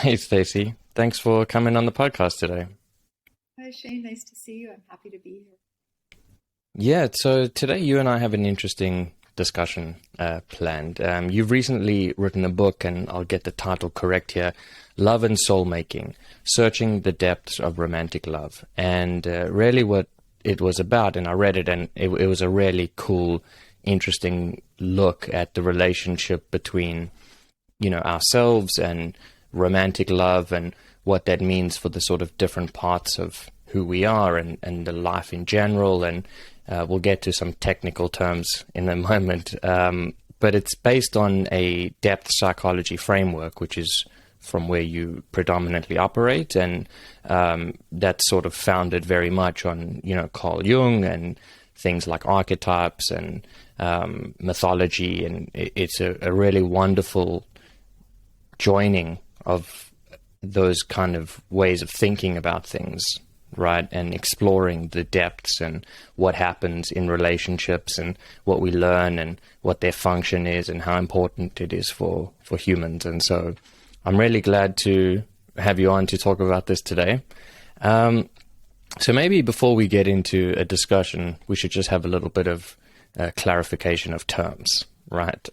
Hey, Stacey. Thanks for coming on the podcast today. Hi, Shane. Nice to see you. I'm happy to be here. Yeah, so today you and I have an interesting discussion planned. You've recently written a book, and I'll get the title correct here, Love and Soul Making, Searching the Depths of Romantic Love. And really what it was about, and I read it, and it was a really cool, interesting look at the relationship between, ourselves and romantic love and what that means for the sort of different parts of who we are and the life in general. And we'll get to some technical terms in a moment. But it's based on a depth psychology framework, which is from where you predominantly operate. And that's sort of founded very much on, Carl Jung and things like archetypes and mythology. And it's a really wonderful joining of those kind of ways of thinking about things, right? And exploring the depths and what happens in relationships and what we learn and what their function is and how important it is for humans. And so I'm really glad to have you on to talk about this today. So maybe before we get into a discussion, we should just have a little bit of clarification of terms, right?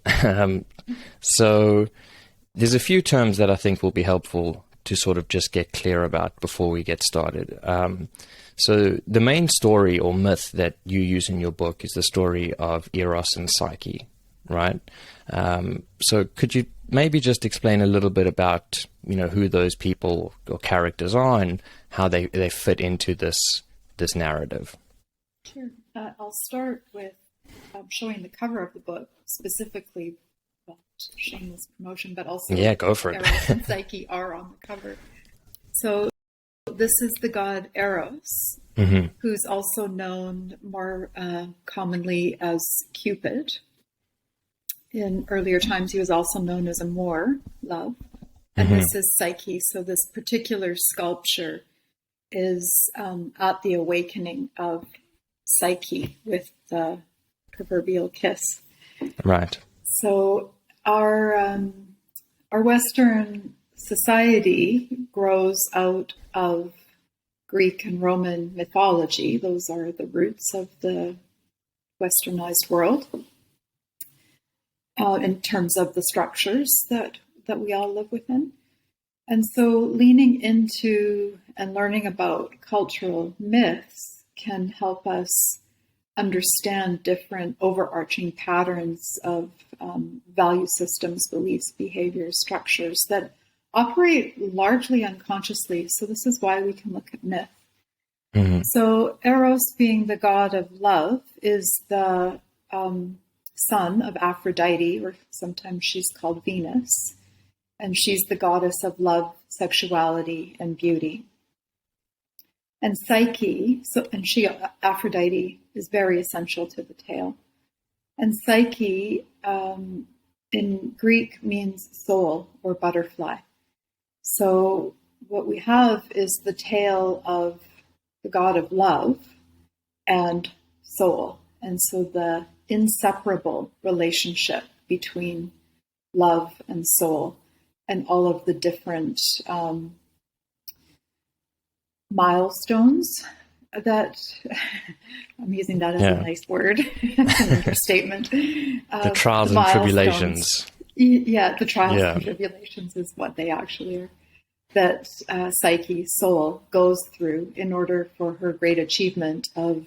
So there's a few terms that I think will be helpful to sort of just get clear about before we get started. So the main story or myth that you use in your book is the story of Eros and Psyche, right? So could you maybe just explain a little bit about, who those people or characters are and how they fit into this narrative? Sure. I'll start with showing the cover of the book, specifically, well, shameless promotion, but also yeah, go for it. Eros and Psyche are on the cover. So this is the god Eros, who's also known more commonly as Cupid. In earlier times, he was also known as Amor, love. And this is Psyche. So this particular sculpture is at the awakening of Psyche with the proverbial kiss. Right. So our Western society grows out of Greek and Roman mythology. Those are the roots of the Westernized world. In terms of the structures that we all live within. And so leaning into and learning about cultural myths can help us understand different overarching patterns of value systems, beliefs, behaviors, structures that operate largely unconsciously. So this is why we can look at myth. So Eros, being the god of love, is the son of Aphrodite, or sometimes she's called Venus, and she's the goddess of love, sexuality, and beauty. And Psyche, Aphrodite, is very essential to the tale. And Psyche, in Greek, means soul or butterfly. So what we have is the tale of the god of love and soul. And so the inseparable relationship between love and soul and all of the different milestones that I'm using that as a nice word. It's an understatement. The trials and tribulations. Yeah, the trials and tribulations is what they actually are. That Psyche's soul goes through in order for her great achievement of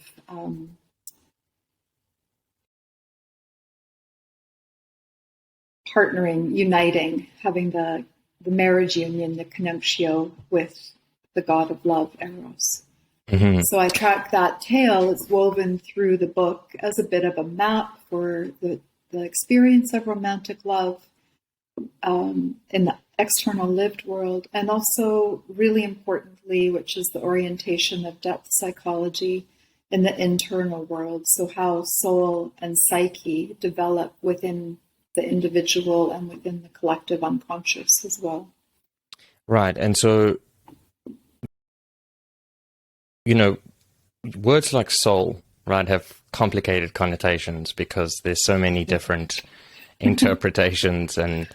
partnering, uniting, having the marriage union, the connuptio with the god of love, Eros. So I track that tale. It's woven through the book as a bit of a map for the experience of romantic love in the external lived world, and also really importantly, which is the orientation of depth psychology in the internal world. So how soul and psyche develop within the individual and within the collective unconscious as well. Right. And so, words like soul, right, have complicated connotations because there's so many different interpretations and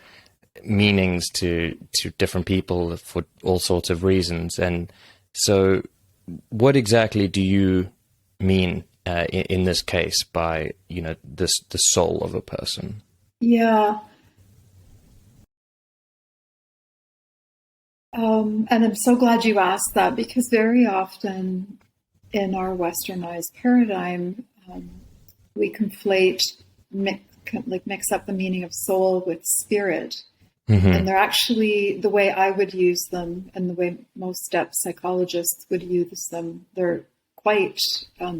meanings to different people for all sorts of reasons. And so what exactly do you mean in this case by, the soul of a person? Yeah. And I'm so glad you asked that, because very often in our westernized paradigm, we conflate, mix up the meaning of soul with spirit. Mm-hmm. And they're actually, the way I would use them and the way most depth psychologists would use them, they're quite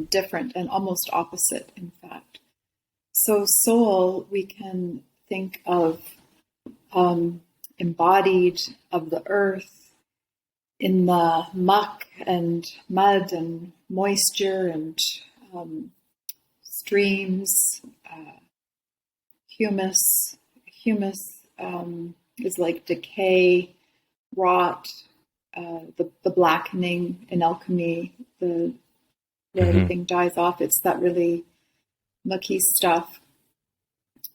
different and almost opposite, in fact. So soul, we can think of embodied of the earth, in the muck and mud and moisture and streams, humus. Humus is like decay, rot, the blackening in alchemy, where everything dies off. It's that really mucky stuff.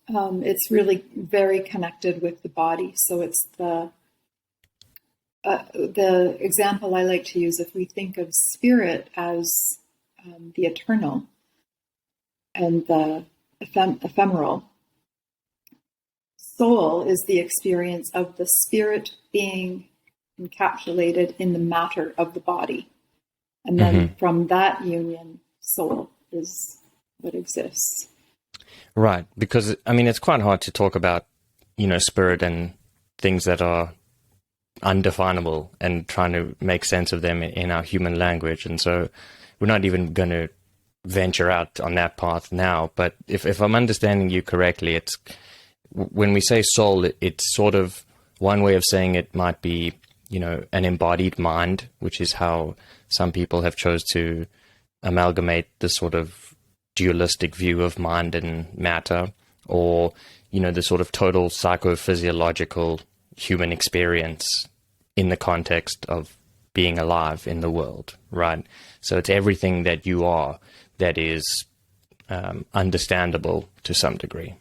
It's really very connected with the body. So it's the example I like to use, if we think of spirit as the eternal and the ephemeral, soul is the experience of the spirit being encapsulated in the matter of the body. And then from that union, soul is what exists. Right. Because, it's quite hard to talk about, spirit and things that are undefinable and trying to make sense of them in our human language. And so we're not even going to venture out on that path now. But if I'm understanding you correctly, it's when we say soul, it's sort of one way of saying it might be, an embodied mind, which is how some people have chose to amalgamate the sort of dualistic view of mind and matter, or, the sort of total psychophysiological human experience in the context of being alive in the world, right? So it's everything that you are that is understandable to some degree.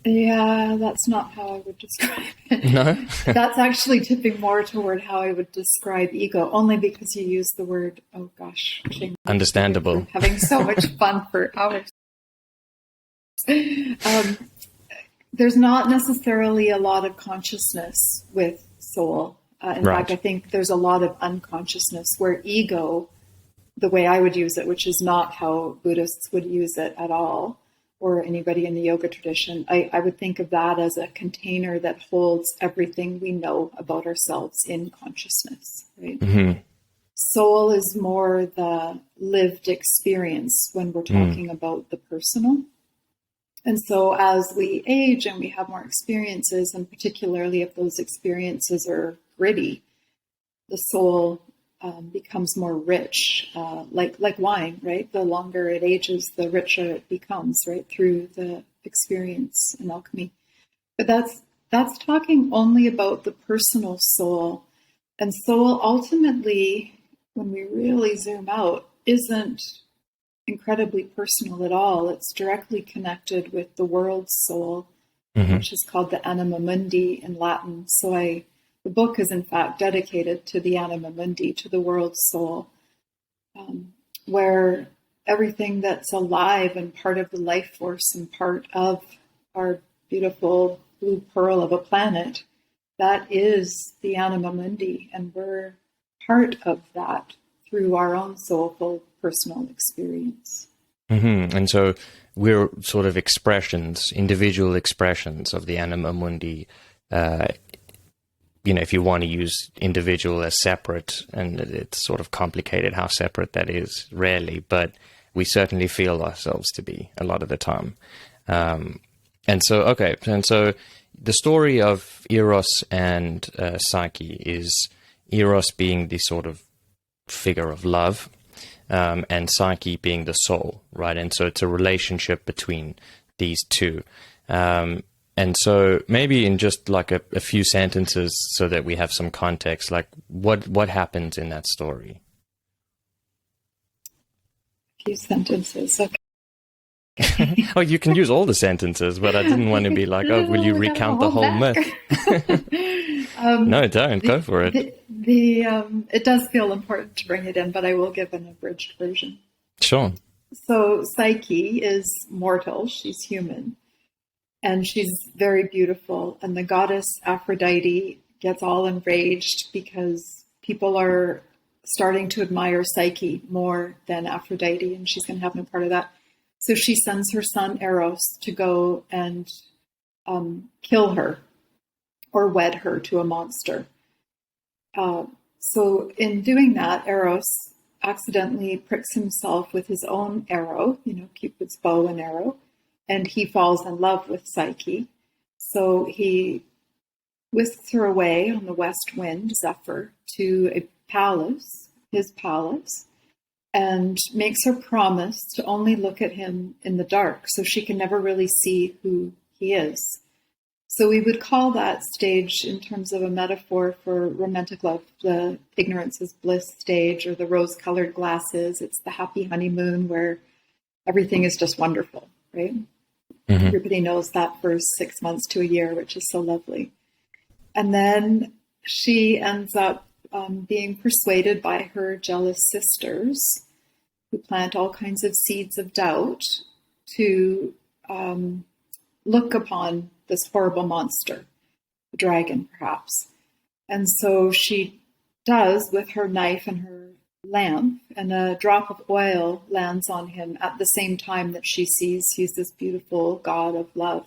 Yeah, that's not how I would describe it. No? That's actually tipping more toward how I would describe ego, only because you use the word, oh gosh, Shane, understandable. we're having so much fun for hours. There's not necessarily a lot of consciousness with soul. In fact, I think there's a lot of unconsciousness, where ego, the way I would use it, which is not how Buddhists would use it at all, or anybody in the yoga tradition, I would think of that as a container that holds everything we know about ourselves in consciousness, right? Mm-hmm. Soul is more the lived experience when we're talking about the personal. And so as we age and we have more experiences, and particularly if those experiences are gritty, the soul becomes more rich, like wine, right? The longer it ages, the richer it becomes, right? Through the experience in alchemy. But that's talking only about the personal soul. And soul ultimately, when we really zoom out, isn't incredibly personal at all. It's directly connected with the world's soul, which is called the anima mundi in Latin. So the book is in fact dedicated to the anima mundi, to the world's soul, where everything that's alive and part of the life force and part of our beautiful blue pearl of a planet, that is the anima mundi, and we're part of that through our own soulful personal experience. And so we're sort of individual expressions of the anima mundi. If you want to use individual as separate, and it's sort of complicated how separate that is, rarely, but we certainly feel ourselves to be a lot of the time. And so the story of Eros and Psyche is Eros being the sort of figure of love, and Psyche being the soul, right? And so it's a relationship between these two. And so maybe in just like a few sentences so that we have some context, like what happens in that story? A few sentences, okay. Oh, you can use all the sentences, but I didn't want to be like, oh, will you recount the whole myth? No, don't. Go for it. It does feel important to bring it in, but I will give an abridged version. Sure. So Psyche is mortal. She's human. And she's very beautiful. And the goddess Aphrodite gets all enraged because people are starting to admire Psyche more than Aphrodite, and she's going to have no part of that. So she sends her son Eros to go and kill her or wed her to a monster. So in doing that, Eros accidentally pricks himself with his own arrow, Cupid's bow and arrow, and he falls in love with Psyche. So he whisks her away on the west wind, Zephyr, to a palace, his palace, and makes her promise to only look at him in the dark so she can never really see who he is. So we would call that stage, in terms of a metaphor for romantic love, the ignorance is bliss stage, or the rose-colored glasses. It's the happy honeymoon where everything is just wonderful, right? Mm-hmm. Everybody knows that for 6 months to a year, which is so lovely. And then she ends up being persuaded by her jealous sisters, who plant all kinds of seeds of doubt, to look upon this horrible monster, a dragon perhaps. And so she does with her knife and her lamp, and a drop of oil lands on him at the same time that she sees he's this beautiful god of love.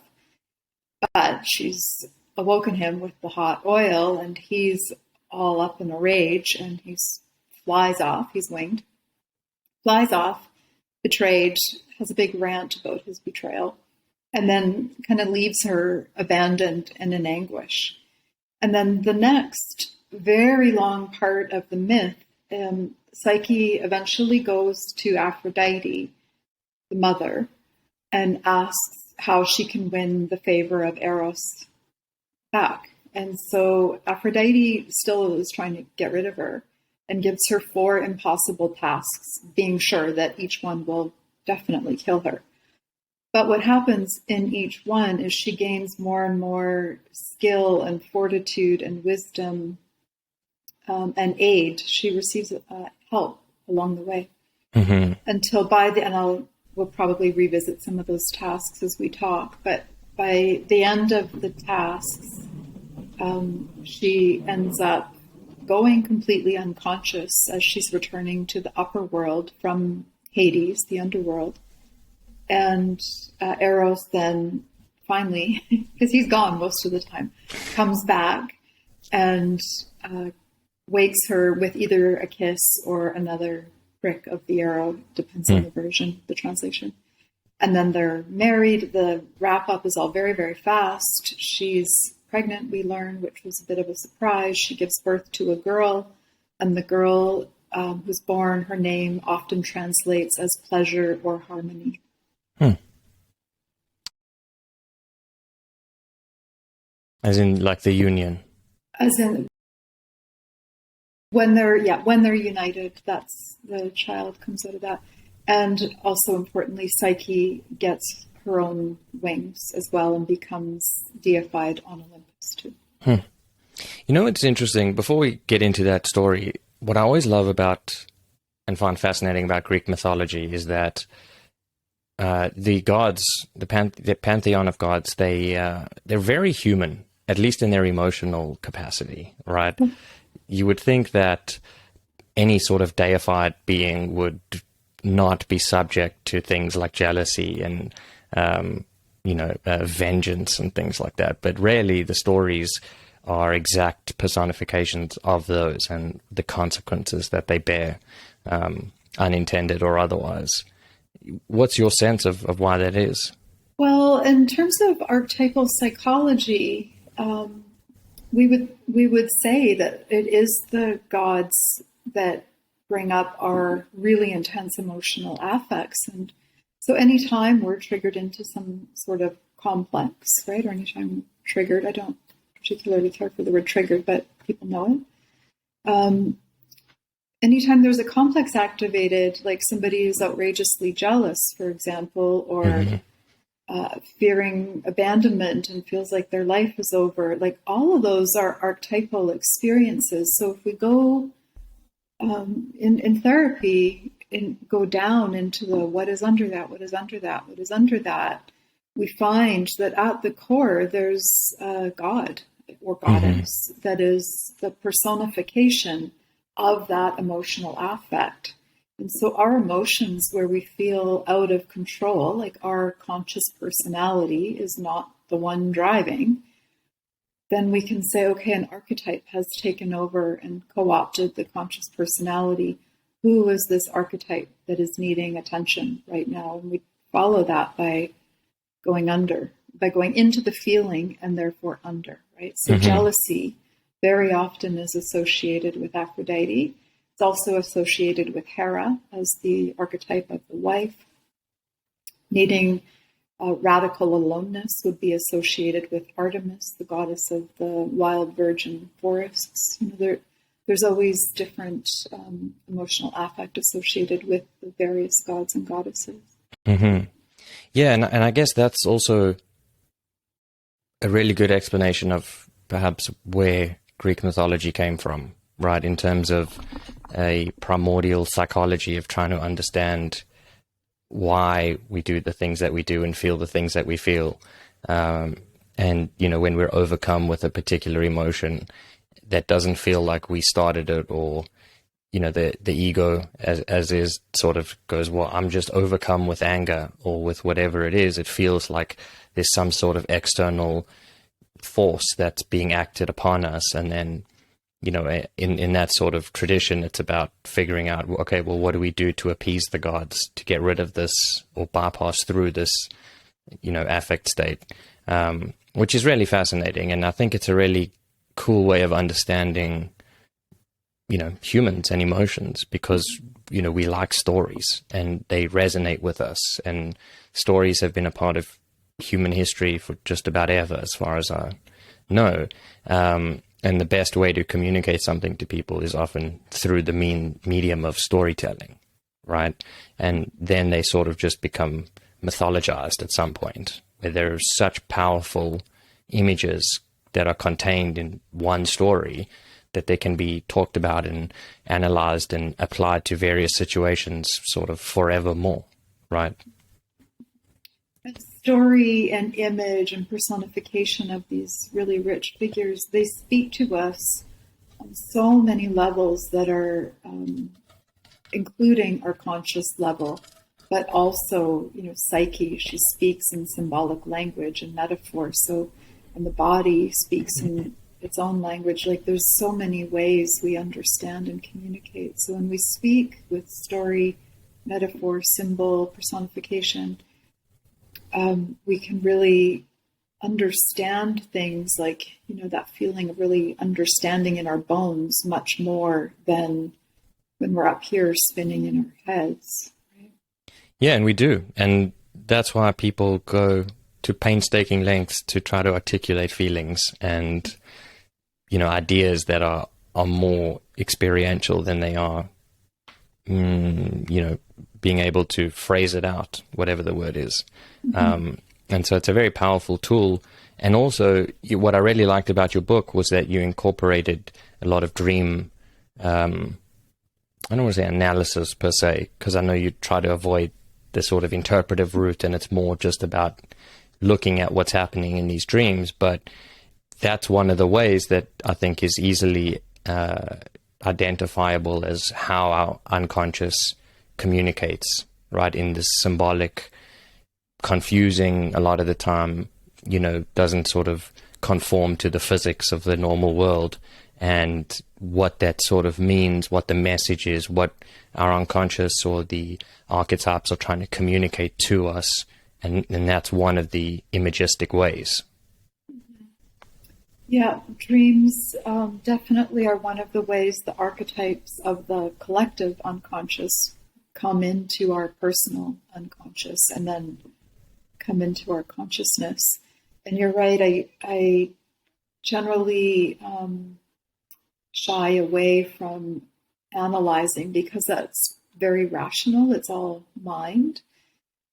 But she's awoken him with the hot oil, and he's all up in a rage, and he flies off. He's winged, flies off, betrayed, has a big rant about his betrayal, and then kind of leaves her abandoned and in anguish. And then the next very long part of the myth, Psyche eventually goes to Aphrodite, the mother, and asks how she can win the favor of Eros back. And so Aphrodite still is trying to get rid of her and gives her 4 impossible tasks, being sure that each one will definitely kill her. But what happens in each one is she gains more and more skill and fortitude and wisdom and aid. She receives help along the way, mm-hmm. until by the end, we'll probably revisit some of those tasks as we talk, but by the end of the tasks, she ends up going completely unconscious as she's returning to the upper world from Hades, the underworld. And Eros then finally, because he's gone most of the time, comes back and wakes her with either a kiss or another prick of the arrow, depends on the version, the translation. And then they're married. The wrap up is all very, very fast. She's pregnant, we learn, which was a bit of a surprise. She gives birth to a girl, and the girl who's born, her name often translates as pleasure or harmony. As in, like, the union. As in, when they're united, that's the child comes out of that. And also importantly, Psyche gets her own wings as well and becomes deified on Olympus too. You know, it's interesting. Before we get into that story, what I always love about and find fascinating about Greek mythology is that the gods, the pantheon of gods, they're very human, at least in their emotional capacity, right? You would think that any sort of deified being would not be subject to things like jealousy and vengeance and things like that. But rarely the stories are exact personifications of those and the consequences that they bear, unintended or otherwise. What's your sense of why that is? Well, in terms of archetypal psychology, we would say that it is the gods that bring up our really intense emotional affects. And so anytime we're triggered into some sort of complex, right, or anytime we're triggered, I don't particularly care for the word triggered, but people know it. anytime there's a complex activated, like somebody who's outrageously jealous, for example, or fearing abandonment and feels like their life is over, like all of those are archetypal experiences. So if we go in therapy and go down into the what is under that, what is under that, what is under that, we find that at the core there's God or goddess that is the personification of that emotional affect. And so our emotions where we feel out of control, like our conscious personality is not the one driving, then we can say, okay, an archetype has taken over and co-opted the conscious personality. Who is this archetype that is needing attention right now? And we follow that by going into the feeling and therefore under, right? So jealousy very often is associated with Aphrodite. It's also associated with Hera as the archetype of the wife. Needing radical aloneness would be associated with Artemis, the goddess of the wild virgin forests. There's always different emotional affect associated with the various gods and goddesses. Yeah, and I guess that's also a really good explanation of perhaps where Greek mythology came from, right? In terms of a primordial psychology of trying to understand why we do the things that we do and feel the things that we feel. And, when we're overcome with a particular emotion that doesn't feel like we started it, or, the ego as is sort of goes, well, I'm just overcome with anger or with whatever it is. It feels like there's some sort of external force that's being acted upon us. And then, in that sort of tradition, it's about figuring out, okay, well, what do we do to appease the gods, to get rid of this or bypass through this, affect state, which is really fascinating. And I think it's a really cool way of understanding, humans and emotions, because, we like stories and they resonate with us. And stories have been a part of human history for just about ever, as far as I know. And the best way to communicate something to people is often through the medium of storytelling, right? And then they sort of just become mythologized at some point, where there are such powerful images that are contained in one story that they can be talked about and analyzed and applied to various situations sort of forevermore, right? Story and image and personification of these really rich figures, they speak to us on so many levels that are including our conscious level, but also, Psyche, she speaks in symbolic language and metaphor. So, and the body speaks in its own language. Like there's so many ways we understand and communicate. So when we speak with story, metaphor, symbol, personification, we can really understand things like, that feeling of really understanding in our bones much more than when we're up here spinning in our heads. Right? Yeah, and we do. And that's why people go to painstaking lengths to try to articulate feelings and, ideas that are more experiential than they are, being able to phrase it out, whatever the word is. And so it's a very powerful tool. And also, what I really liked about your book was that you incorporated a lot of dream, I don't want to say analysis per se, because I know you try to avoid the sort of interpretive route, and it's more just about looking at what's happening in these dreams. But that's one of the ways that I think is easily identifiable as how our unconscious communicates, right? In this symbolic, confusing a lot of the time, doesn't sort of conform to the physics of the normal world, and what that sort of means, what the message is, what our unconscious or the archetypes are trying to communicate to us. And that's one of the imagistic ways. Yeah, dreams definitely are one of the ways the archetypes of the collective unconscious come into our personal unconscious and then come into our consciousness. And you're right, I generally shy away from analyzing, because that's very rational, it's all mind,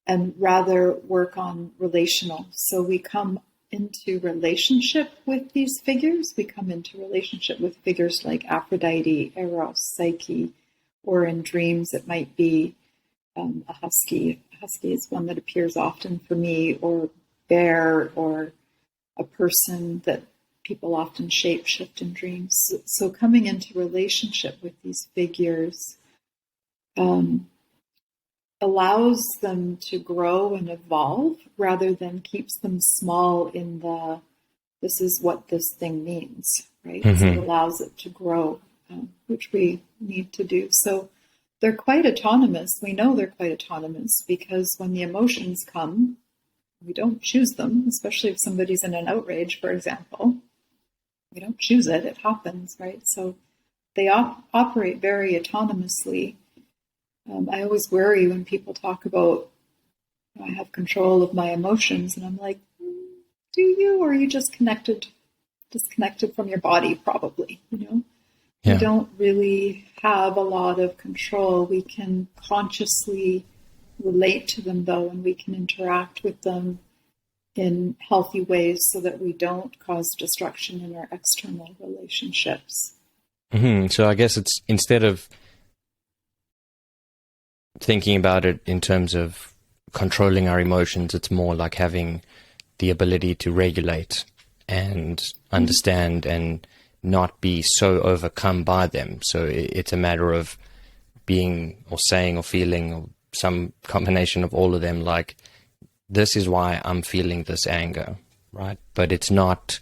and rather work on relational. So we come into relationship with these figures. We come into relationship with figures like Aphrodite, Eros, Psyche, or in dreams it might be a husky. A husky is one that appears often for me, or bear, or a person that people often shapeshift in dreams. So coming into relationship with these figures allows them to grow and evolve rather than keeps them small in the, this is what this thing means, right? Mm-hmm. So it allows it to grow, which we need to do. So they're quite autonomous. We know they're quite autonomous because when the emotions come, we don't choose them, especially if somebody's in an outrage, for example. We don't choose it, it happens, right? So they operate very autonomously. I always worry when people talk about, I have control of my emotions, and I'm like, do you, or are you just disconnected from your body, probably, Yeah. We don't really have a lot of control. We can consciously relate to them, though, and we can interact with them in healthy ways so that we don't cause destruction in our external relationships. Mm-hmm. So I guess it's, instead of thinking about it in terms of controlling our emotions, it's more like having the ability to regulate and understand and not be so overcome by them. So it's a matter of being or saying or feeling or some combination of all of them, like, this is why I'm feeling this anger, right? But it's not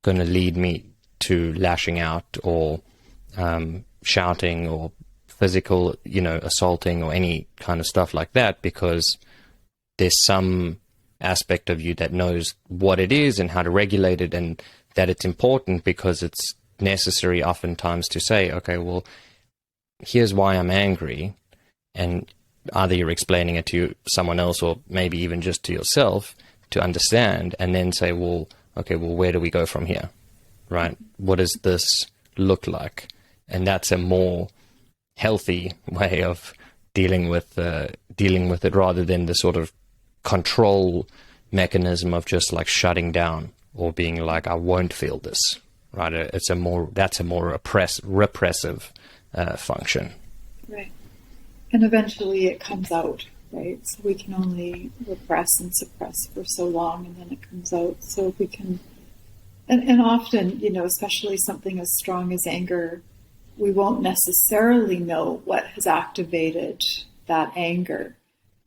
going to lead me to lashing out or shouting or physical, assaulting or any kind of stuff like that, because there's some aspect of you that knows what it is and how to regulate it, and that it's important because it's necessary oftentimes to say, okay, well, here's why I'm angry, and either you're explaining it to someone else or maybe even just to yourself to understand, and then say, well, okay, well, where do we go from here, right? What does this look like? And that's a more healthy way of dealing with it, rather than the sort of control mechanism of just like shutting down or being like, I won't feel this, right? That's a more repressive function. Right. And eventually it comes out, right? So we can only repress and suppress for so long, and then it comes out. So if we can, and often, especially something as strong as anger, we won't necessarily know what has activated that anger.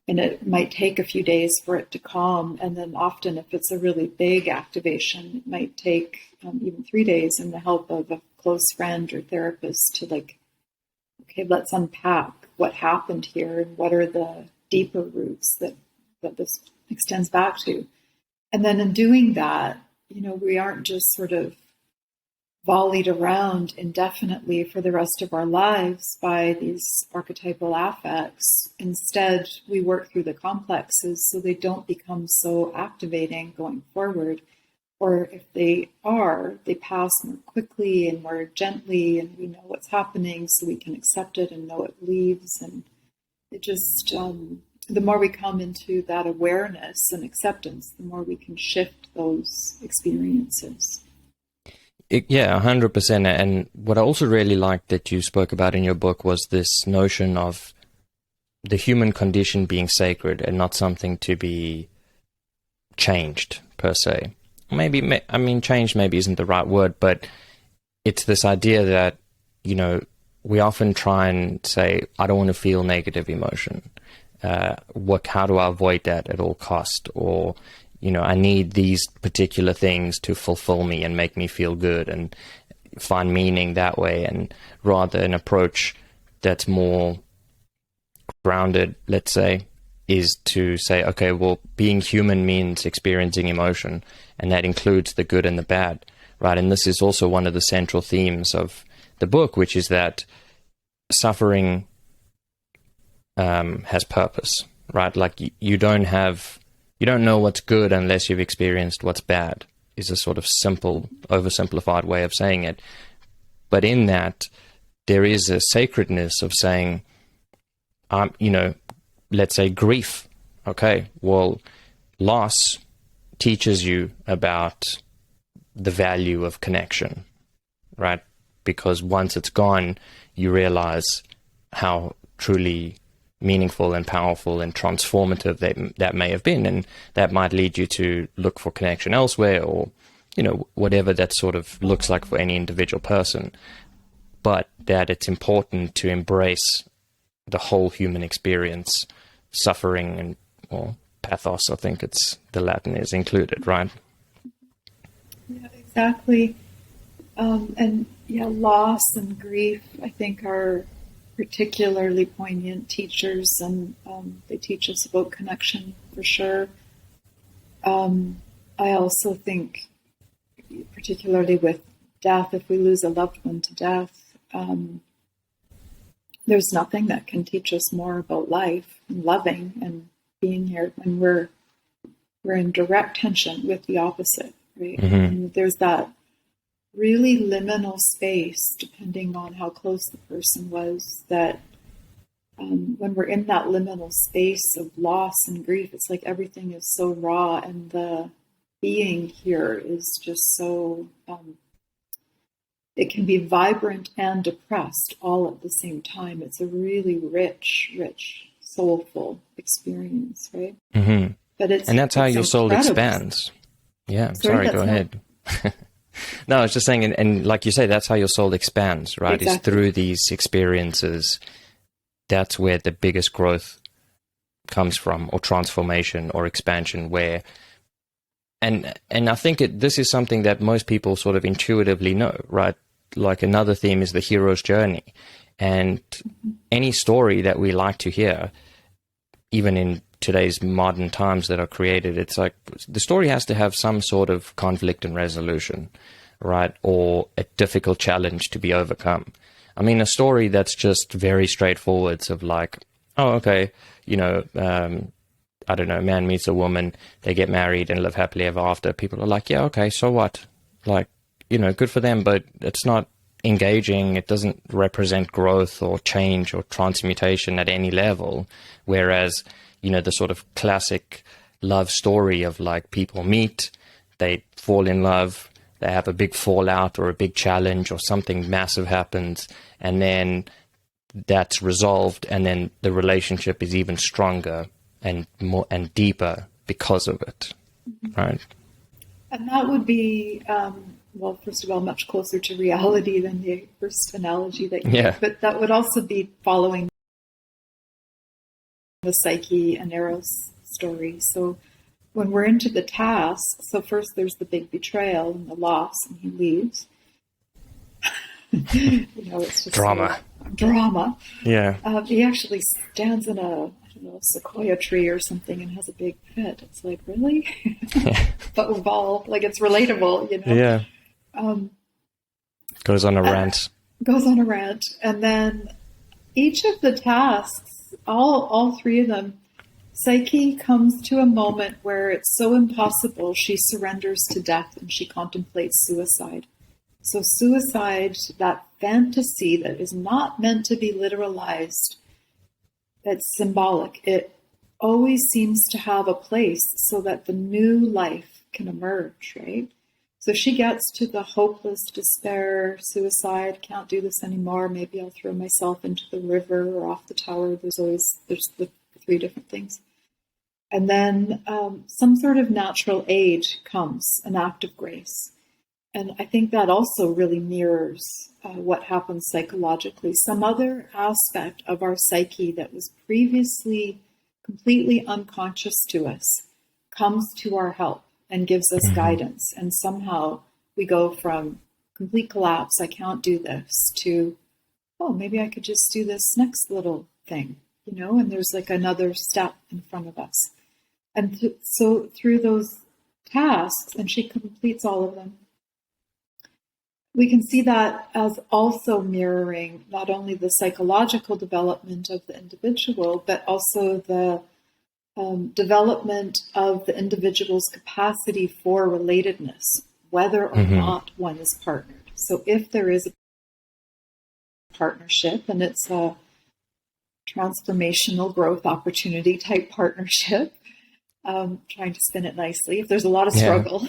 And it might take a few days for it to calm. And then often if it's a really big activation, it might take even 3 days, and the help of a close friend or therapist to okay, let's unpack what happened here and what are the deeper roots that this extends back to. And then in doing that, we aren't just sort of volleyed around indefinitely for the rest of our lives by these archetypal affects. Instead, we work through the complexes so they don't become so activating going forward. Or if they are, they pass more quickly and more gently, and we know what's happening so we can accept it and know it leaves. And it just, the more we come into that awareness and acceptance, the more we can shift those experiences. 100%. And what I also really liked that you spoke about in your book was this notion of the human condition being sacred and not something to be changed per se. Change maybe isn't the right word, but it's this idea that, we often try and say, I don't want to feel negative emotion. How do I avoid that at all cost? Or, I need these particular things to fulfill me and make me feel good and find meaning that way. And rather an approach that's more grounded, let's say, is to say, okay, well, being human means experiencing emotion, and that includes the good and the bad, right? And this is also one of the central themes of the book, which is that suffering has purpose, right? Like you don't know what's good unless you've experienced what's bad, is a sort of simple, oversimplified way of saying it. But in that, there is a sacredness of saying, let's say grief. Okay, well, loss teaches you about the value of connection, right? Because once it's gone, you realize how truly meaningful and powerful and transformative that may have been, and that might lead you to look for connection elsewhere, or whatever that sort of looks like for any individual person. But that it's important to embrace the whole human experience, suffering and, or pathos, I think it's the Latin, is included, right? Yeah, exactly. Loss and grief, I think, are particularly poignant teachers, and they teach us about connection for sure. I also think, particularly with death, if we lose a loved one to death, there's nothing that can teach us more about life and loving and being here when we're in direct tension with the opposite, right? Mm-hmm. And there's that really liminal space, depending on how close the person was, that when we're in that liminal space of loss and grief, it's like everything is so raw, and the being here is just so, it can be vibrant and depressed all at the same time. It's a really rich, soulful experience, right? Mm-hmm. And that's how your soul expands. Yeah, sorry, go ahead. No, I was just saying, and like you say, that's how your soul expands, right? Exactly. Is through these experiences. That's where the biggest growth comes from, or transformation or expansion, where, and I think this is something that most people sort of intuitively know, right? Like another theme is the hero's journey. And any story that we like to hear, even in today's modern times that are created, it's like the story has to have some sort of conflict and resolution, right? Or a difficult challenge to be overcome. I mean, a story that's just very straightforward of like, oh, okay, I don't know, man meets a woman, they get married and live happily ever after. People are like, yeah, okay, so what? Like, good for them, but it's not engaging. It doesn't represent growth or change or transmutation at any level. Whereas, the sort of classic love story of like people meet, they fall in love, they have a big fallout or a big challenge or something massive happens, and then that's resolved, and then the relationship is even stronger and more and deeper because of it, right? And that would be, first of all, much closer to reality than the first analogy that you made, but that would also be following the Psyche and Eros story. So when we're into the task, so first there's the big betrayal and the loss, and he leaves. It's just drama. Yeah. He actually stands in a sequoia tree or something and has a big fit. It's like, really? But we've all, like, it's relatable, Yeah. Goes on a rant. And then each of the tasks, all three of them, Psyche comes to a moment where it's so impossible, she surrenders to death and she contemplates suicide. So suicide, that fantasy that is not meant to be literalized, it's symbolic. It always seems to have a place so that the new life can emerge, right? So she gets to the hopeless despair, suicide, can't do this anymore. Maybe I'll throw myself into the river or off the tower. There's the three different things. And then some sort of natural aid comes, an act of grace. And I think that also really mirrors what happens psychologically. Some other aspect of our psyche that was previously completely unconscious to us comes to our help and gives us guidance. And somehow we go from complete collapse, I can't do this, to, oh, maybe I could just do this next little thing, and there's like another step in front of us. And so through those tasks, and she completes all of them, we can see that as also mirroring not only the psychological development of the individual, but also the development of the individual's capacity for relatedness, whether or not one is partnered. So if there is partnership, and it's a transformational growth opportunity type partnership. Trying to spin it nicely. If there's a lot of struggle,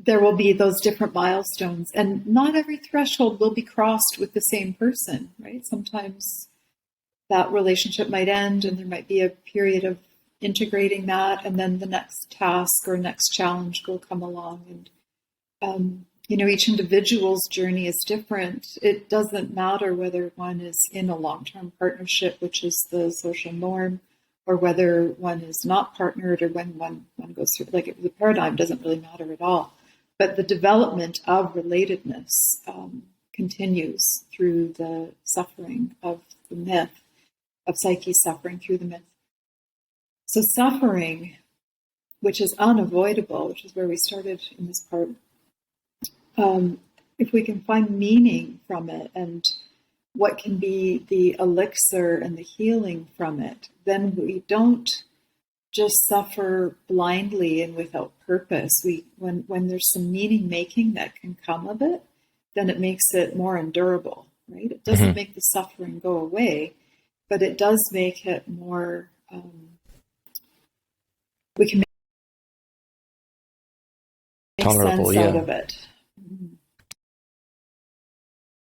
there will be those different milestones, and not every threshold will be crossed with the same person, right? Sometimes that relationship might end and there might be a period of integrating that, and then the next task or next challenge will come along. And, each individual's journey is different. It doesn't matter whether one is in a long-term partnership, which is the social norm, or whether one is not partnered, or when one goes through, the paradigm doesn't really matter at all. But the development of relatedness continues through the suffering of the myth, of Psyche's suffering through the myth. So suffering, which is unavoidable, which is where we started in this part, if we can find meaning from it and what can be the elixir and the healing from it, then we don't just suffer blindly and without purpose. When there's some meaning making that can come of it, then it makes it more endurable, right? It doesn't make the suffering go away, but it does make it more, we can make tolerable, sense out of it.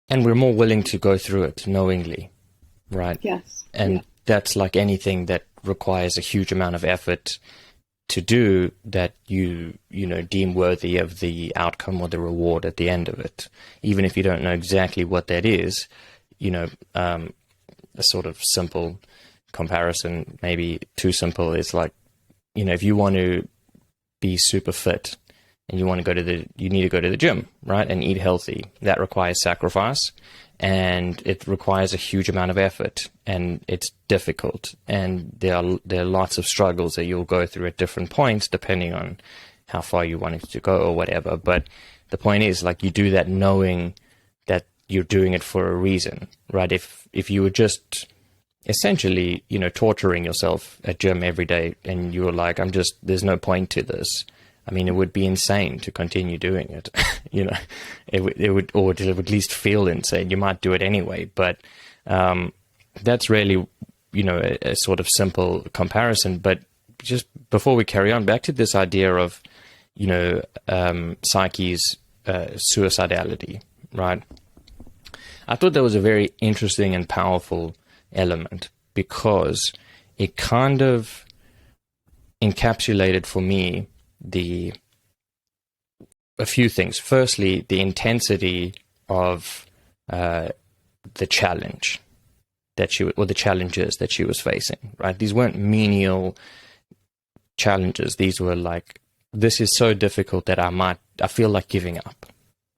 And we're more willing to go through it knowingly, right? Yes. And that's like anything that requires a huge amount of effort to do, that you deem worthy of the outcome or the reward at the end of it. Even if you don't know exactly what that is, a sort of simple comparison, maybe too simple, is like, if you want to be super fit and you need to go to the gym, right? And eat healthy. That requires sacrifice, and it requires a huge amount of effort, and it's difficult. And there are lots of struggles that you'll go through at different points, depending on how far you want it to go or whatever. But the point is, like, you do that knowing that you're doing it for a reason, right? If you were just essentially, torturing yourself at gym every day, and you were like, there's no point to this. I mean, it would be insane to continue doing it. It would at least feel insane. You might do it anyway, but that's really, a sort of simple comparison. But just before we carry on, back to this idea of, Psyche's suicidality, right? I thought that was a very interesting and powerful element, because it kind of encapsulated for me a few things. Firstly, the intensity of the challenge or the challenges that she was facing, right? These weren't menial challenges. These were like, this is so difficult that I feel like giving up,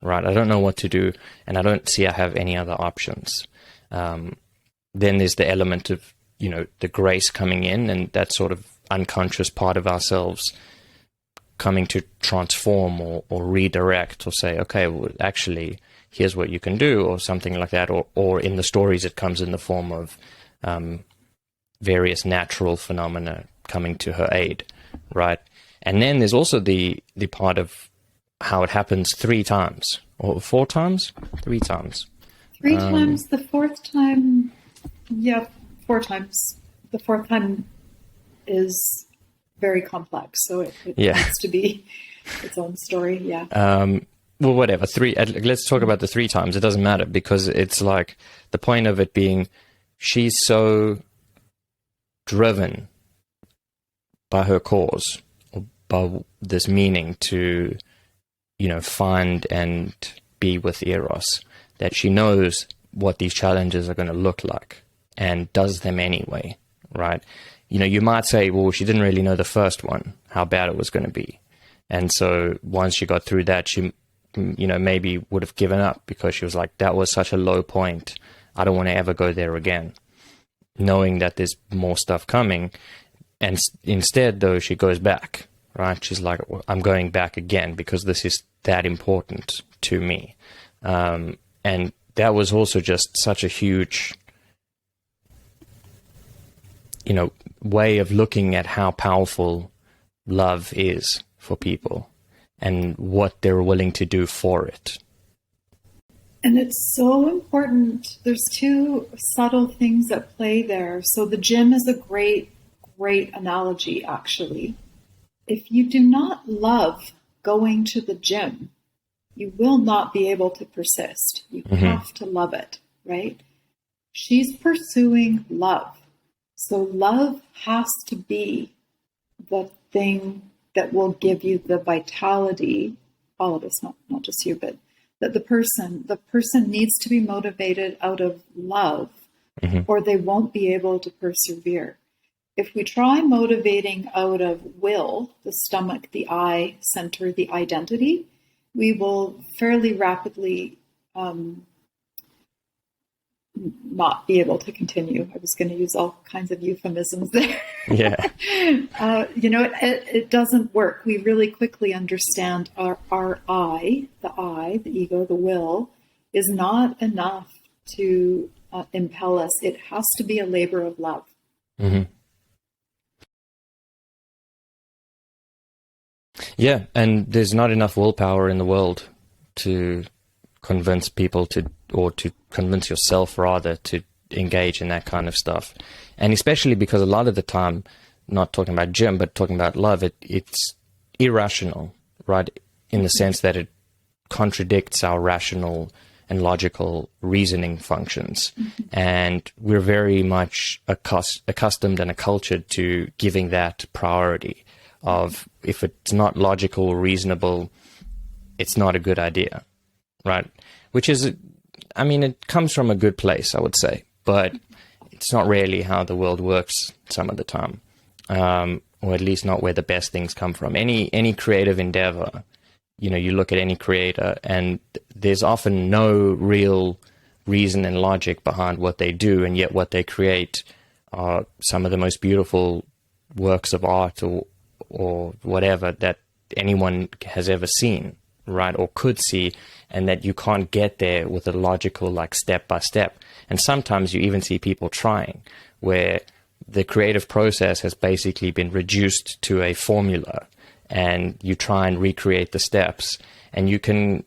right? I don't know what to do, and I don't see I have any other options. Then there's the element of, the grace coming in, and that sort of unconscious part of ourselves coming to transform or redirect, or say, okay, well, actually, here's what you can do, or something like that. Or in the stories, it comes in the form of various natural phenomena coming to her aid, right? And then there's also the part of how it happens 3 times, or 4 times? 3 times. 3 times. The 4th time, 4 times. The 4th time is very complex, so it needs to be its own story. Well, whatever. 3. Let's talk about the 3 times. It doesn't matter, because it's like the point of it being, she's so driven by her cause, or by this meaning to, find and be with Eros, that she knows what these challenges are going to look like and does them anyway, right? You might say, well, she didn't really know the first one, how bad it was going to be. And so once she got through that, she, maybe would have given up, because she was like, that was such a low point. I don't want to ever go there again, knowing that there's more stuff coming. And instead, though, she goes back, right? She's like, well, I'm going back again, because this is that important to me. And that was also just such a huge, way of looking at how powerful love is for people and what they're willing to do for it. And it's so important. There's two subtle things at play there. So the gym is a great, great analogy, actually. If you do not love going to the gym, you will not be able to persist. You have to love it, right? She's pursuing love. So love has to be the thing that will give you the vitality, all of us, not just you, but that the person needs to be motivated out of love, or they won't be able to persevere. If we try motivating out of will, the stomach, the I center, the identity, we will fairly rapidly not be able to continue. I was going to use all kinds of euphemisms there. Yeah. It doesn't work. We really quickly understand our I, the ego, the will, is not enough to impel us. It has to be a labor of love. Yeah, and there's not enough willpower in the world to convince people or to convince yourself rather to engage in that kind of stuff. And especially because a lot of the time, not talking about gym, but talking about love, it's irrational, right? In the sense that it contradicts our rational and logical reasoning functions. And we're very much accustomed and accultured to giving that priority of, if it's not logical or reasonable, it's not a good idea, right? Which is, I mean, it comes from a good place, I would say, but it's not really how the world works some of the time, or at least not where the best things come from. Any creative endeavor, you look at any creator, and there's often no real reason and logic behind what they do, and yet what they create are some of the most beautiful works of art or whatever that anyone has ever seen, right, or could see, and that you can't get there with a logical, like, step by step. And sometimes you even see people trying, where the creative process has basically been reduced to a formula, and you try and recreate the steps, and you can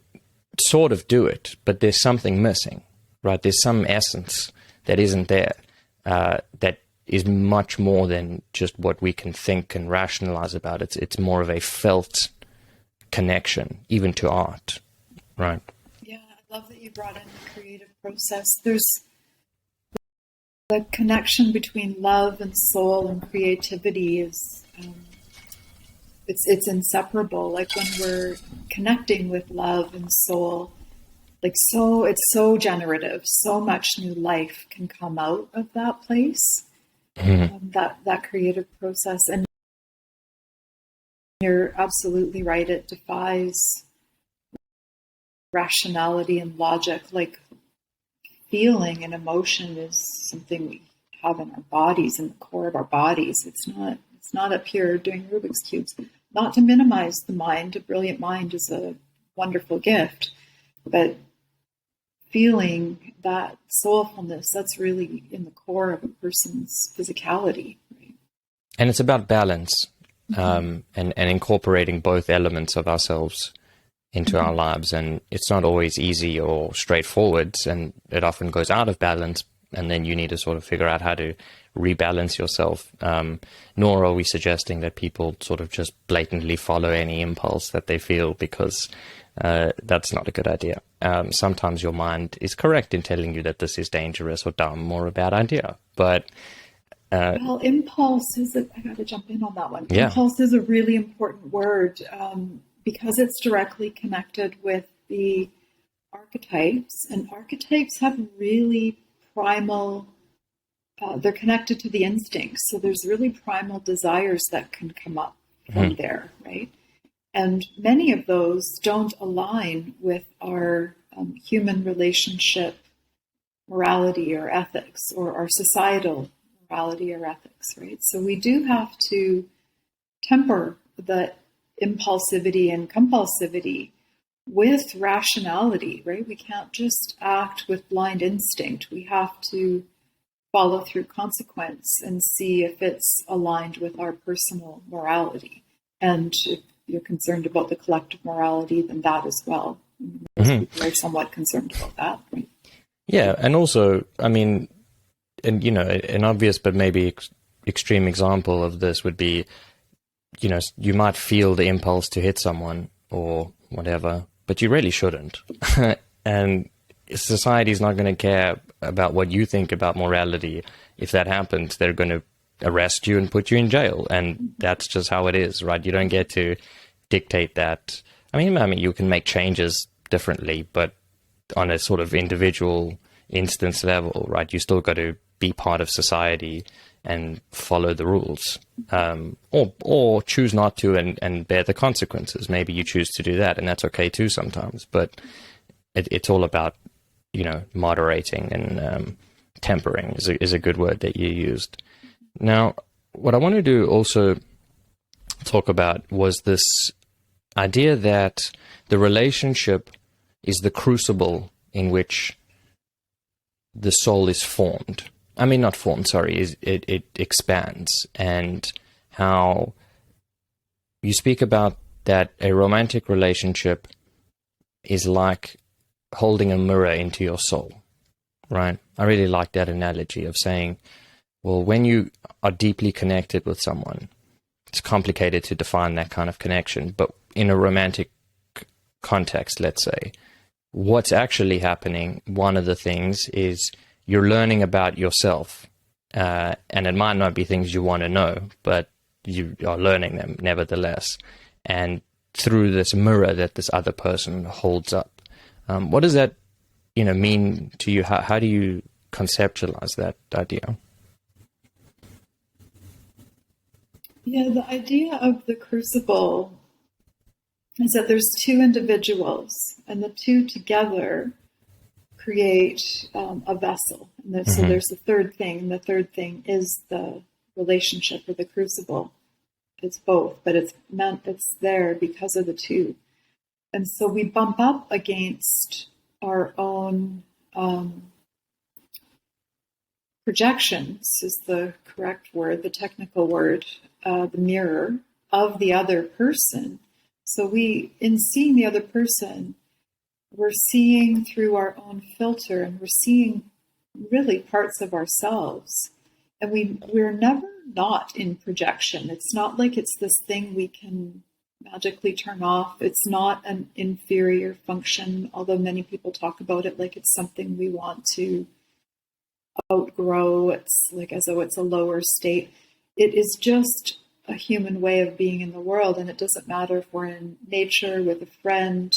sort of do it, but there's something missing, right? There's some essence that isn't there, that is much more than just what we can think and rationalize about. It's more of a felt connection, even to art, right? Yeah, I love that you brought in the creative process. There's the connection between love and soul and creativity is it's inseparable. Like when we're connecting with love and soul, it's so generative. So much new life can come out of that place. That creative process. And you're absolutely right. It defies rationality and logic. Like, feeling and emotion is something we have in our bodies, in the core of our bodies. It's not up here doing Rubik's Cubes. Not to minimize the mind. A brilliant mind is a wonderful gift, but feeling that soulfulness, that's really in the core of a person's physicality. Right? And it's about balance, and incorporating both elements of ourselves into our lives. And it's not always easy or straightforward, and it often goes out of balance, and then you need to sort of figure out how to rebalance yourself. Nor are we suggesting that people sort of just blatantly follow any impulse that they feel, because that's not a good idea. Sometimes your mind is correct in telling you that this is dangerous or dumb or a bad idea, but well, impulse is I got to jump in on that one. Yeah. Impulse is a really important word because it's directly connected with the archetypes, and archetypes have really primal. They're connected to the instincts, so there's really primal desires that can come up from there, right? And many of those don't align with our human relationship morality or ethics, or our societal morality or ethics, right? So we do have to temper the impulsivity and compulsivity with rationality, right? We can't just act with blind instinct. We have to follow through consequence and see if it's aligned with our personal morality. And you're concerned about the collective morality, then that as well. Most people are somewhat concerned about that, right? Yeah, and also, I mean, and an obvious but maybe extreme example of this would be, you might feel the impulse to hit someone or whatever, but you really shouldn't. And society's not going to care about what you think about morality. If that happens, they're going to arrest you and put you in jail, and that's just how it is, right? You don't get to dictate that. I mean, you can make changes differently, but on a sort of individual instance level, right? You still got to be part of society and follow the rules, or choose not to and bear the consequences. Maybe you choose to do that, and that's okay too sometimes. But it's all about, moderating and tempering is a good word that you used. Now, what I wanted to also talk about was this idea that the relationship is the crucible in which the soul is formed. I mean, not formed, sorry, it expands. And how you speak about that a romantic relationship is like holding a mirror into your soul, right? I really like that analogy of saying, well, when you are deeply connected with someone, it's complicated to define that kind of connection, but in a romantic context, let's say, what's actually happening, one of the things is you're learning about yourself, and it might not be things you want to know, but you are learning them nevertheless, and through this mirror that this other person holds up. What does that, mean to you? How do you conceptualize that idea? Yeah, the idea of the crucible is that there's two individuals, and the two together create a vessel. And so there's a third thing, and the third thing is the relationship or the crucible. It's both, but it's there because of the two. And so we bump up against our own projections is the correct word, the technical word, the mirror of the other person. So in seeing the other person, we're seeing through our own filter, and we're seeing really parts of ourselves. And we're never not in projection. It's not like it's this thing we can magically turn off. It's not an inferior function, although many people talk about it like it's something we want to outgrow. It's like as though it's a lower state. It is just a human way of being in the world, and it doesn't matter if we're in nature with a friend.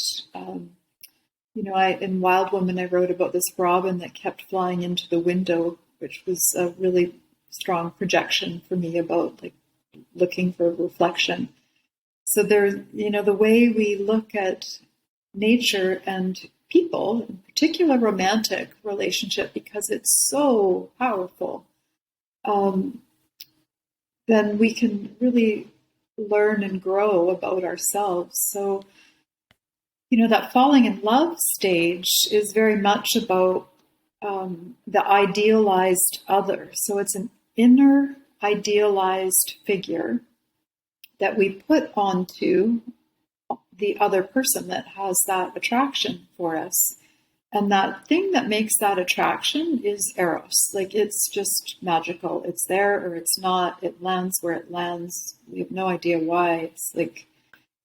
In Wild Woman, I wrote about this robin that kept flying into the window, which was a really strong projection for me about like looking for reflection. So there's, the way we look at nature and people, in particular romantic relationship, because it's so powerful, then we can really learn and grow about ourselves. So, that falling in love stage is very much about the idealized other. So it's an inner idealized figure that we put onto the other person that has that attraction for us. And that thing that makes that attraction is Eros. Like, it's just magical. It's there or it's not. It lands where it lands. We have no idea why. It's like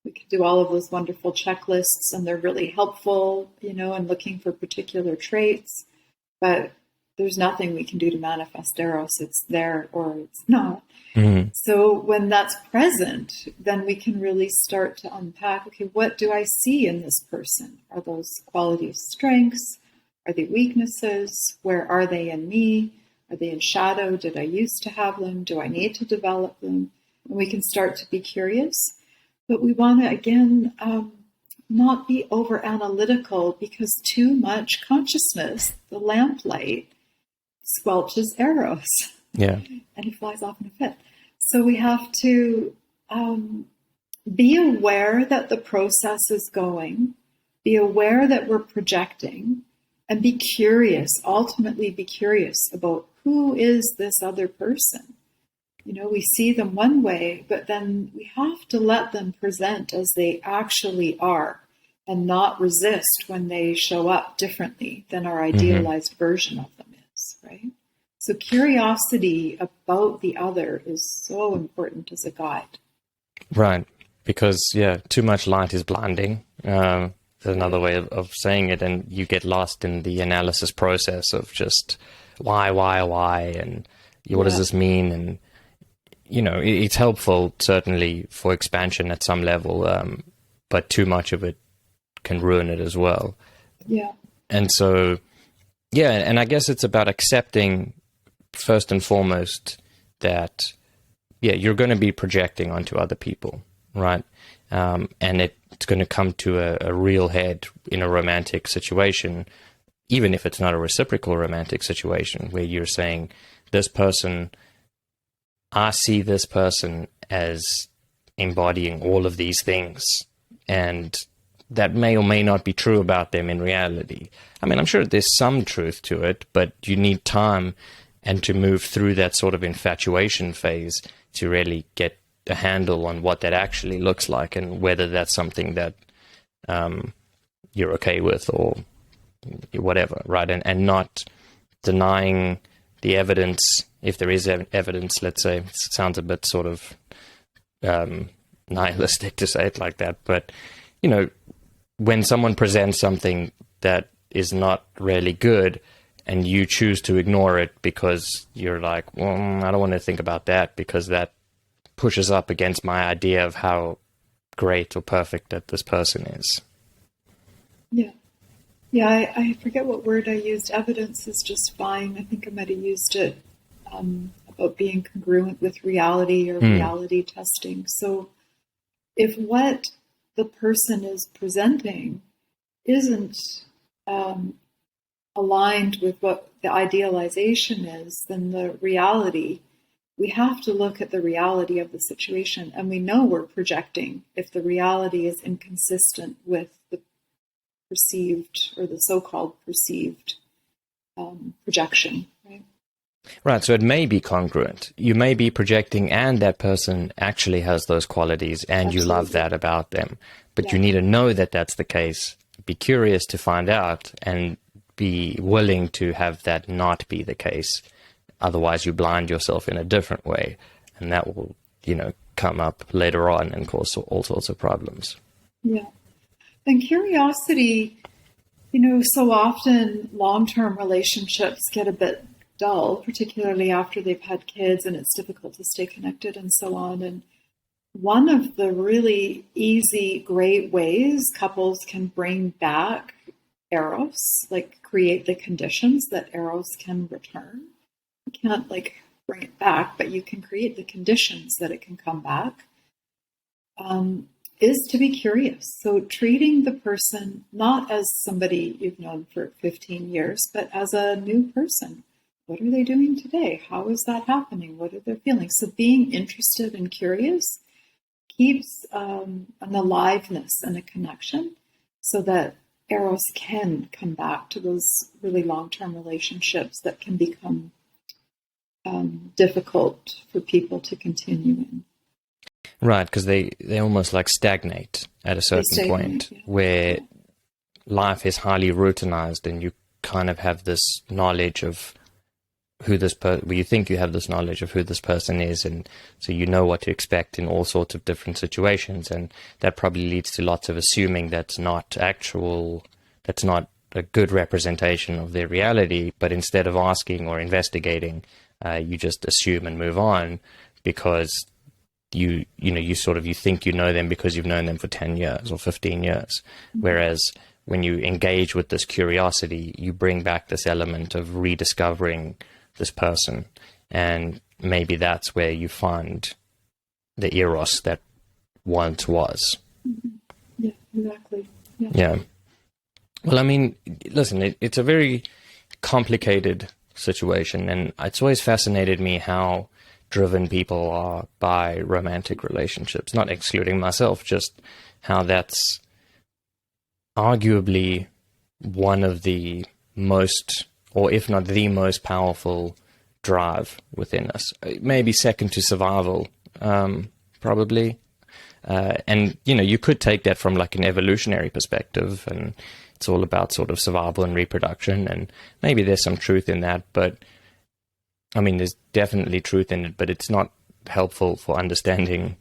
we could do all of those wonderful checklists, and they're really helpful, in looking for particular traits. But there's nothing we can do to manifest Eros. It's there or it's not. Mm-hmm. So when that's present, then we can really start to unpack, okay, what do I see in this person? Are those qualities strengths? Are they weaknesses? Where are they in me? Are they in shadow? Did I used to have them? Do I need to develop them? And we can start to be curious. But we want to, again, not be over analytical, because too much consciousness, the lamplight, squelches Eros. Yeah. And he flies off in a fit. So we have to be aware that the process is going, be aware that we're projecting, and be curious, ultimately be curious about who is this other person. We see them one way, but then we have to let them present as they actually are and not resist when they show up differently than our idealized version of them is, right? So curiosity about the other is so important as a guide. Right. Because, too much light is blinding. There's another way of saying it, and you get lost in the analysis process of just why, and what does this mean? And, it's helpful, certainly, for expansion at some level, but too much of it can ruin it as well. Yeah. And so, and I guess it's about accepting, first and foremost, that, you're going to be projecting onto other people, right? And it's going to come to a real head in a romantic situation, even if it's not a reciprocal romantic situation, where you're saying, I see this person as embodying all of these things, and that may or may not be true about them in reality. I mean, I'm sure there's some truth to it, but you need time and to move through that sort of infatuation phase to really get a handle on what that actually looks like and whether that's something that you're okay with or whatever, right? And not denying the evidence, if there is evidence, let's say. It sounds a bit sort of nihilistic to say it like that, but, when someone presents something that is not really good and you choose to ignore it because you're like, well, I don't want to think about that because that pushes up against my idea of how great or perfect that this person is. Yeah. Yeah, I forget what word I used. Evidence is just fine. I think I might have used it about being congruent with reality or reality testing. So if what the person is presenting isn't aligned with what the idealization is, then the reality, we have to look at the reality of the situation. And we know we're projecting if the reality is inconsistent with the perceived or the so-called perceived projection, right? Right, so it may be congruent. You may be projecting and that person actually has those qualities and Absolutely. You love that about them. But you need to know that that's the case, be curious to find out, and be willing to have that not be the case. Otherwise, you blind yourself in a different way, and that will, come up later on and cause all sorts of problems. Yeah. And curiosity, so often long-term relationships get a bit dull, particularly after they've had kids and it's difficult to stay connected and so on. And one of the really easy, great ways couples can bring back Eros, like create the conditions that Eros can return. You can't bring it back, but you can create the conditions that it can come back, is to be curious. So treating the person not as somebody you've known for 15 years, but as a new person. What are they doing today? How is that happening? What are their feelings? So being interested and curious keeps an aliveness and a connection so that Eros can come back to those really long-term relationships that can become difficult for people to continue in. Right, because they almost stagnate at a certain point where life is highly routinized and you kind of have this knowledge of who this you think you have this knowledge of who this person is, and so you know what to expect in all sorts of different situations, and that probably leads to lots of assuming that's not a good representation of their reality, but instead of asking or investigating, you just assume and move on because you think you know them because you've known them for 10 years or 15 years. Mm-hmm. Whereas when you engage with this curiosity, you bring back this element of rediscovering this person, and maybe that's where you find the Eros that once was. Mm-hmm. Yeah, exactly. Yeah. Well, I mean, listen, it's a very complicated situation, and it's always fascinated me how driven people are by romantic relationships, not excluding myself, just how that's arguably one of the most, or if not the most powerful drive within us. Maybe second to survival, probably. And, you could take that from like an evolutionary perspective, and it's all about sort of survival and reproduction, and maybe there's some truth in that, but I mean, there's definitely truth in it, but it's not helpful for understanding,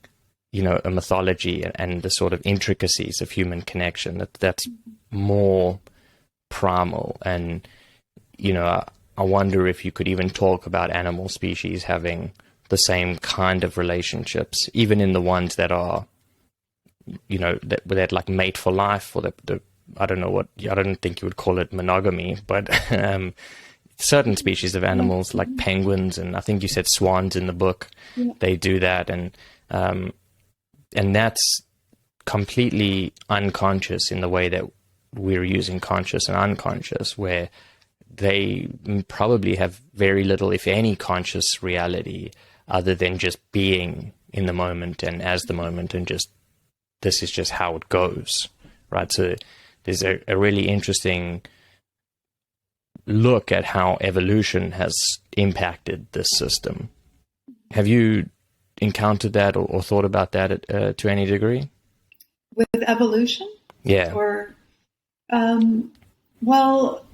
a mythology and the sort of intricacies of human connection. That's more primal. And, I wonder if you could even talk about animal species having the same kind of relationships, even in the ones that are, that like mate for life, or I don't think you would call it monogamy, but certain species of animals like penguins, and I think you said swans in the book, they do that. And that's completely unconscious in the way that we're using conscious and unconscious, where they probably have very little, if any, conscious reality other than just being in the moment and as the moment, and just, this is just how it goes, right? So there's a really interesting look at how evolution has impacted this system. Have you encountered that or thought about that to any degree? With evolution? Yeah. Or, well,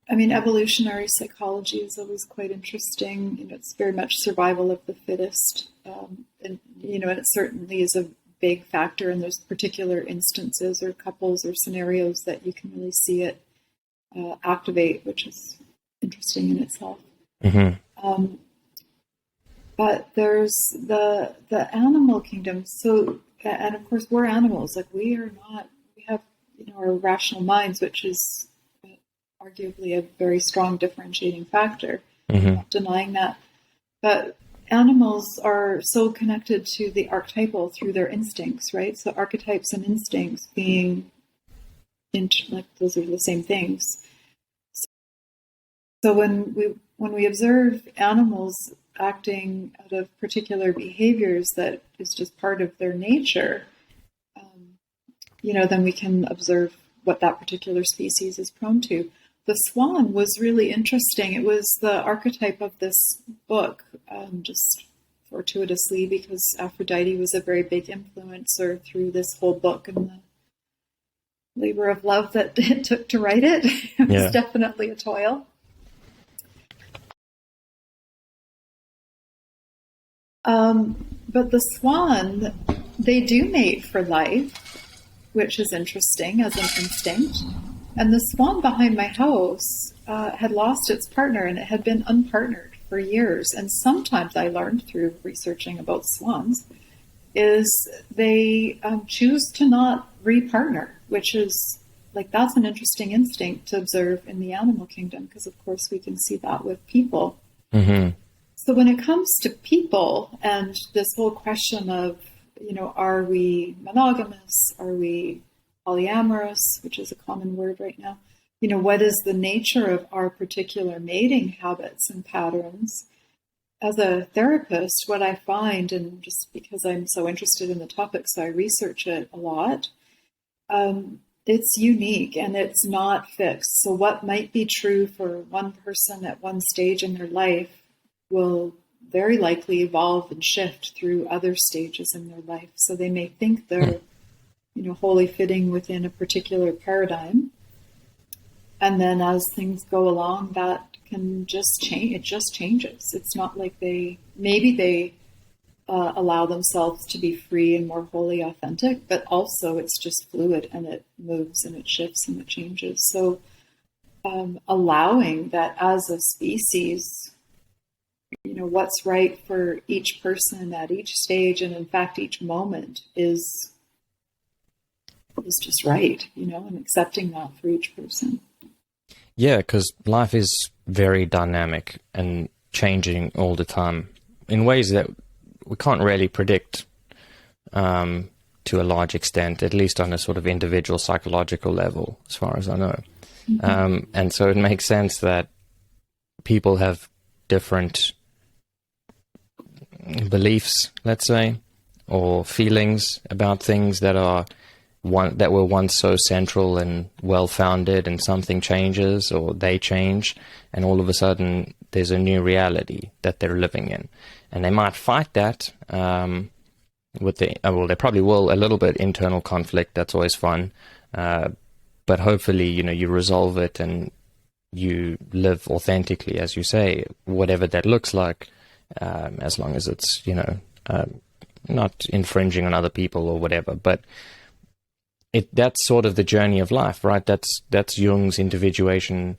I mean, evolutionary psychology is always quite interesting. It's very much survival of the fittest. And it certainly is a big factor, and there's particular instances or couples or scenarios that you can really see it activate, which is interesting in itself. Mm-hmm. But there's the animal kingdom. So, and of course, we're animals. Like, we have our rational minds, which is arguably a very strong differentiating factor. Mm-hmm. I'm not denying that. But animals are so connected to the archetypal through their instincts, right? So archetypes and instincts being like, those are the same things. So when we observe animals acting out of particular behaviors that is just part of their nature, then we can observe what that particular species is prone to. The swan was really interesting. It was the archetype of this book, just fortuitously, because Aphrodite was a very big influencer through this whole book and the labor of love that it took to write it. It was definitely a toil. But the swan, they do mate for life, which is interesting as an instinct. And the swan behind my house had lost its partner, and it had been unpartnered for years. And sometimes I learned through researching about swans is they choose to not repartner, which is like, that's an interesting instinct to observe in the animal kingdom, because of course we can see that with people. Mm-hmm. So when it comes to people and this whole question of, are we monogamous? Are we polyamorous, which is a common word right now? What is the nature of our particular mating habits and patterns? As a therapist, what I find, and just because I'm so interested in the topic, so I research it a lot, it's unique and it's not fixed. So what might be true for one person at one stage in their life will very likely evolve and shift through other stages in their life. So they may think they're, wholly fitting within a particular paradigm. And then as things go along, that can just change. It just changes. It's not like they allow themselves to be free and more wholly authentic, but also it's just fluid and it moves and it shifts and it changes. So allowing that as a species, what's right for each person at each stage, and in fact each moment is just right, and accepting that for each person. Yeah, because life is very dynamic and changing all the time in ways that we can't really predict to a large extent, at least on a sort of individual psychological level, as far as I know. Mm-hmm. And so it makes sense that people have different beliefs, let's say, or feelings about things that are that were once so central and well-founded, and something changes or they change, and all of a sudden there's a new reality that they're living in. And they might fight that with they probably will, a little bit internal conflict. That's always fun. But hopefully, you resolve it and you live authentically, as you say, whatever that looks like, as long as it's, not infringing on other people or whatever. But that's sort of the journey of life, right? That's Jung's individuation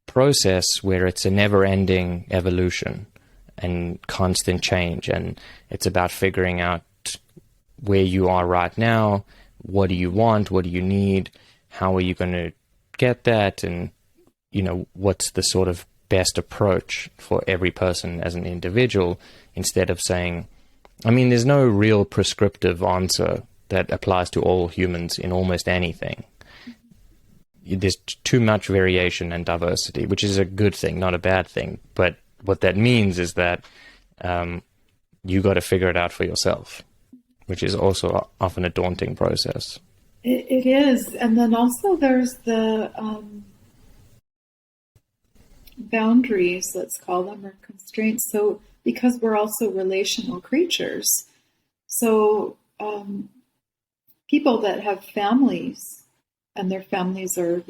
process, where it's a never-ending evolution and constant change. And it's about figuring out where you are right now. What do you want? What do you need? How are you going to get that? And, what's the sort of best approach for every person as an individual, instead of saying, there's no real prescriptive answer that applies to all humans in almost anything. There's too much variation and diversity, which is a good thing, not a bad thing. But what that means is that you got to figure it out for yourself, which is also often a daunting process. It is. And then also there's the boundaries, let's call them, or constraints. So because we're also relational creatures, so people that have families, and their families are,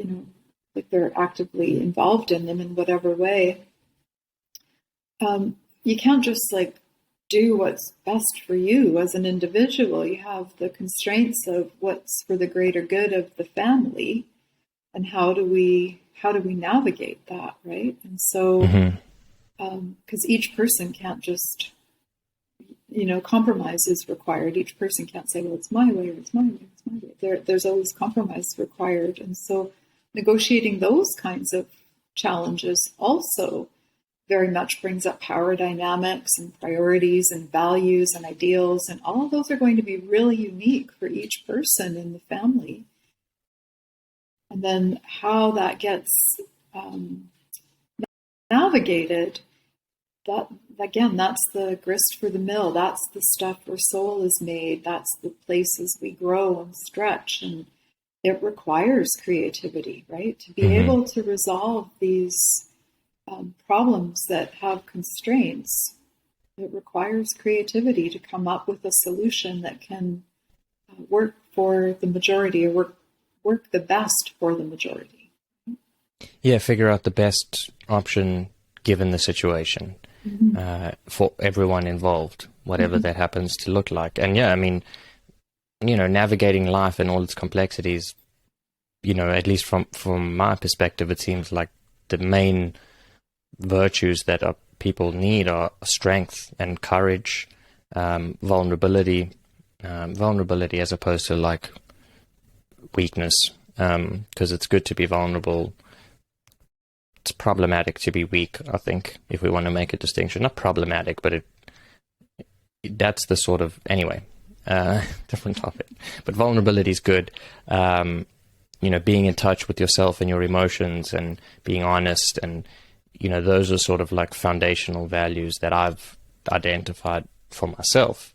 like they're actively involved in them in whatever way, you can't just do what's best for you as an individual. You have the constraints of what's for the greater good of the family, and how do we navigate that, right? And so, because each person can't just, compromise is required. Each person can't say, well, it's my way, or it's my way, it's my way. There's always compromise required. And so negotiating those kinds of challenges also very much brings up power dynamics and priorities and values and ideals. And all of those are going to be really unique for each person in the family. And then how that gets navigated, that's the grist for the mill. That's the stuff where soul is made. That's the places we grow and stretch. And it requires creativity, right? To be able to resolve these problems that have constraints, it requires creativity to come up with a solution that can work for the majority, or work the best for the majority. Yeah, figure out the best option given the situation for everyone involved, whatever that happens to look like. And yeah, navigating life and all its complexities, at least from my perspective, it seems like the main virtues that people need are strength and courage, vulnerability as opposed to weakness, because it's good to be vulnerable. It's problematic to be weak, I think, if we want to make a distinction. Not problematic, but that's the sort of, anyway, different topic. But vulnerability is good. Being in touch with yourself and your emotions and being honest, and those are sort of foundational values that I've identified for myself.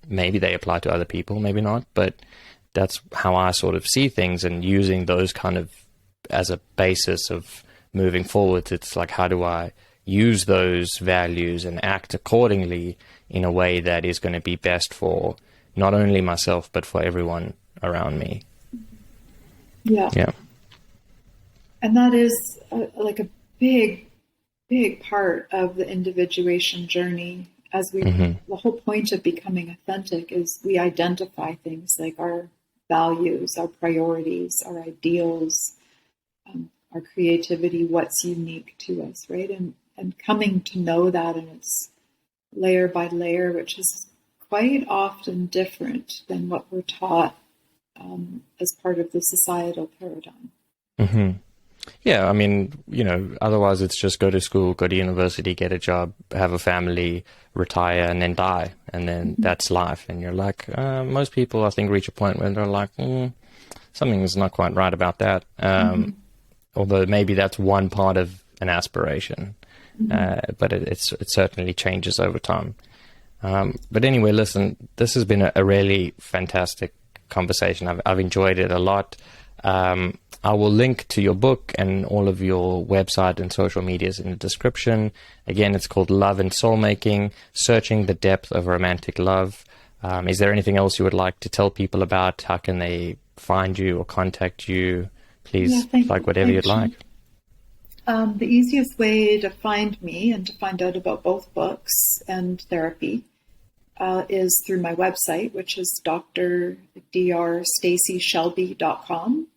Maybe they apply to other people, maybe not, but that's how I sort of see things, and using those kind of as a basis of moving forward. It's how do I use those values and act accordingly in a way that is going to be best for not only myself, but for everyone around me. Yeah. And that is a big, big part of the individuation journey. As we, the whole point of becoming authentic is we identify things like our values, our priorities, our ideals, our creativity, what's unique to us, right? And coming to know that, and it's layer by layer, which is quite often different than what we're taught as part of the societal paradigm. Yeah, otherwise it's just go to school, go to university, get a job, have a family, retire, and then die. And then that's life. And you're most people, I think, reach a point where they're something's not quite right about that. Although maybe that's one part of an aspiration. But it certainly changes over time. But anyway, listen, this has been a really fantastic conversation. I've enjoyed it a lot. I will link to your book and all of your website and social medias in the description. Again, it's called Love and Soulmaking, Searching the Depth of Romantic Love. Is there anything else you would like to tell people about? How can they find you or contact you? Please, whatever you'd like. The easiest way to find me and to find out about both books and therapy is through my website, which is drsstaceyshelby.com.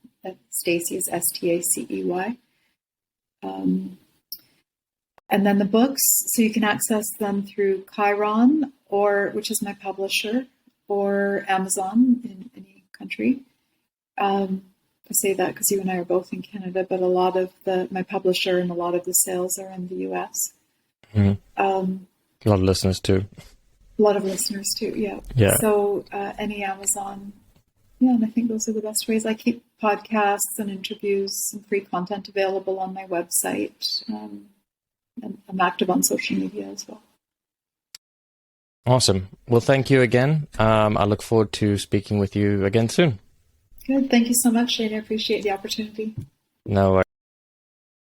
Stacey is Stacey. And then the books, so you can access them through Chiron, which is my publisher, or Amazon in any country. I say that because you and I are both in Canada, but a lot of my publisher and a lot of the sales are in the US. Mm-hmm. A lot of listeners too. Yeah. So any Amazon. Yeah, and I think those are the best ways. I keep podcasts and interviews and free content available on my website. And I'm active on social media as well. Awesome. Well, thank you again. I look forward to speaking with you again soon. Good. Thank you so much, Shane. I appreciate the opportunity. No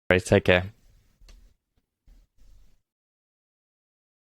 worries. Take care.